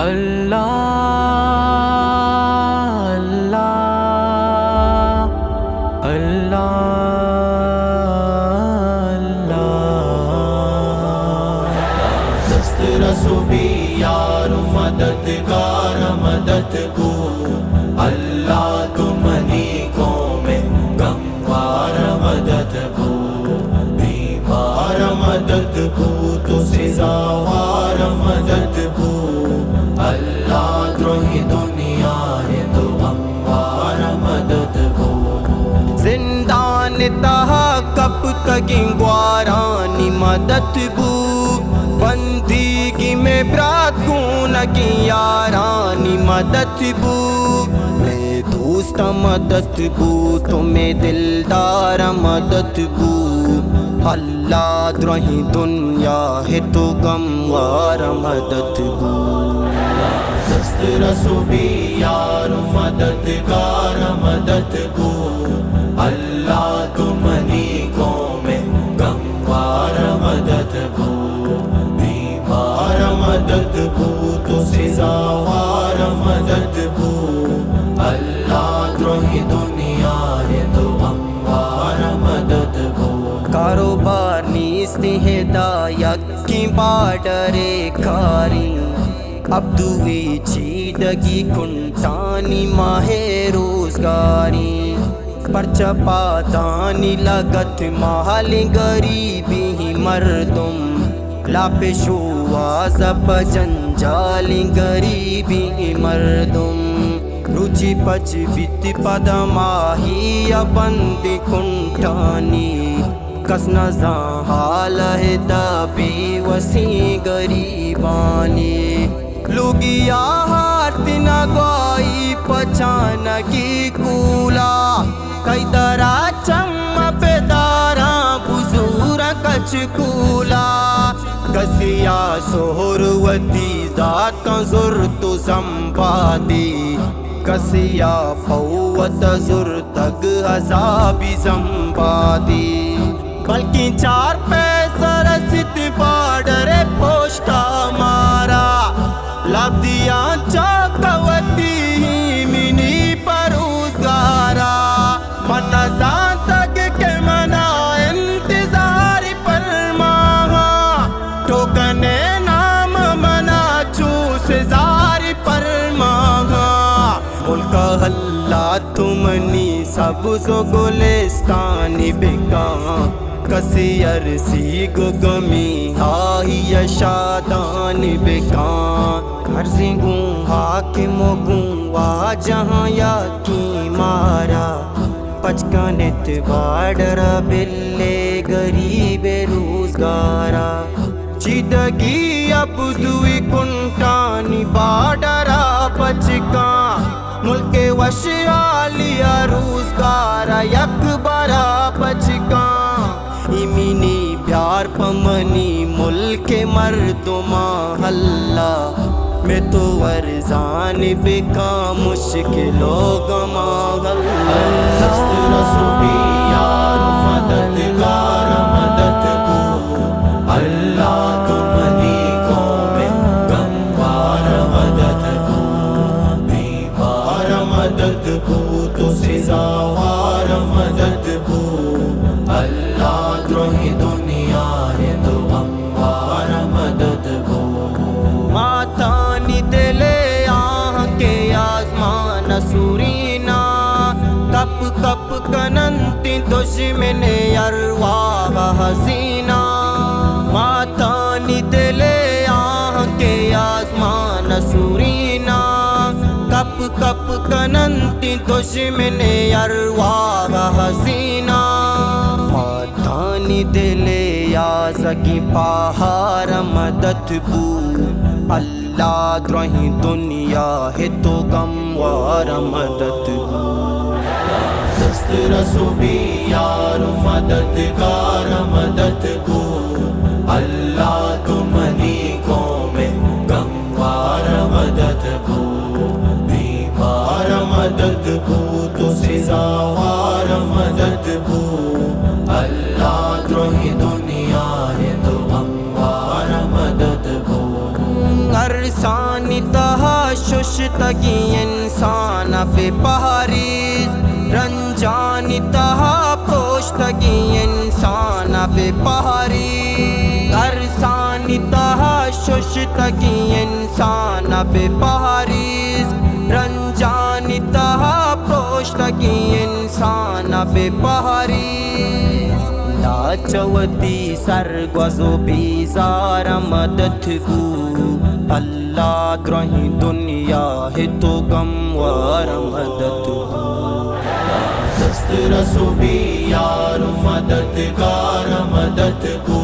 اللہ اللہ اللہ اللہ دست رسو بھی یار مددگار مدد کو اللہ تم نیکوں میں گنوار مدد کو بیمار مدد کو تو سزاوار مدد کو اللہ دروہی دنیا ہے تو غموار مدد کو زندان تہا کب تگیں گوارانی مدد بو بندگی میں برات گونگی یارانی مدد بو میں دوست مدد بو تمہیں دلدار مدد بو اللہ درہی دنیا ہے تو غموار مدد بو دست رسو بھی یار مددگار مدد کو اللہ تم نیکوں میں گنوار مدد کو بیمار مدد کو تو سزاوار مدد کو اللہ دروہی دنیا ہے تو غموار مدد کو کاروبار نیست ہدایت کی بارڈر کاری عبدوی چیدگی کنٹانی ماہ روزگاری پرچہ پادانی لگت مال غریبی مردم لاپشو آزب جنجالی غریبی مردم روچی پچ بیت پدماہی بندی کنٹانی کسنا زاں حال ہے دابی وسی غریبانی لوگیا ہارتی نگوائی پچانگی کولا کئی درا چم پیدارا بزور کچ کولا کسیا سہر ودی ذات زر تو زمبادی کسیا فوت زر تگ عذابی زمبادی بلکہ چار پیسہ رسید بارڈر پوشتا مارا لاب دیا چاکوتی منی پروزگارا منازان تک کے منا انتظار پر ماہا ٹوکنے نام منا چوس زار پر ماہا ملک اللہ تمنی سبز و گلستانی بکاں کسی عرصی گمی آئی شادان بکاں عرضی گوں حاکم گوں وا جہاں یا کی مارا پچکنت بارڈر بلے غریب روزگارا چیدگی اب دوئی کنٹانی بارڈرا پچکاں ملک وشیالیا روزگارا یک بارا پچکاں ایمینی پیار پمنی ملک مردماں اللہ میں تو ورزان بکا مشکلو گما دست رسو بھی یار مددگار مدد کو اللہ تم نیکوں میں گنوار مدد کو بیمار مدد کو تو سزاوار مدد کو اللہ دروہی دنیا ہے تو غموار مدد کو ماتانی دلے آہ کے آزمان سورینا کپ کپ کننتی دشمن ارواح حسینہ ماتانی دلے آہ کے آزمان سورینا کپ کپ کننتی دشمن ارواح حسینہ ماتانی دلے یا سکی پہار مدد بو اللہ درہی دنیا ہے تو غموار مدد بو دست رسو بھی یار مددگار مدد کو اللہ تم نیکوں میں گنوار مدد کو بیمار مدد کو تو سزاوار مدد کو اللہ دروہی دنیا ہے تو غموار مدد کو ارسانی تہ پوشتگی انسان فی پہریز رنجانی تہا پوشتگی انسان فی پہریز ترسانی تہا ششتگی انسان فی پہریز رنجانی تہا پوشتگی انسان فی پہریز لاچوتی سرگوز و بیزار مدد کو اللہ درہیں دنیا ہے تو غموار مدد کو دست رسو بھی یار مددگار مدد کو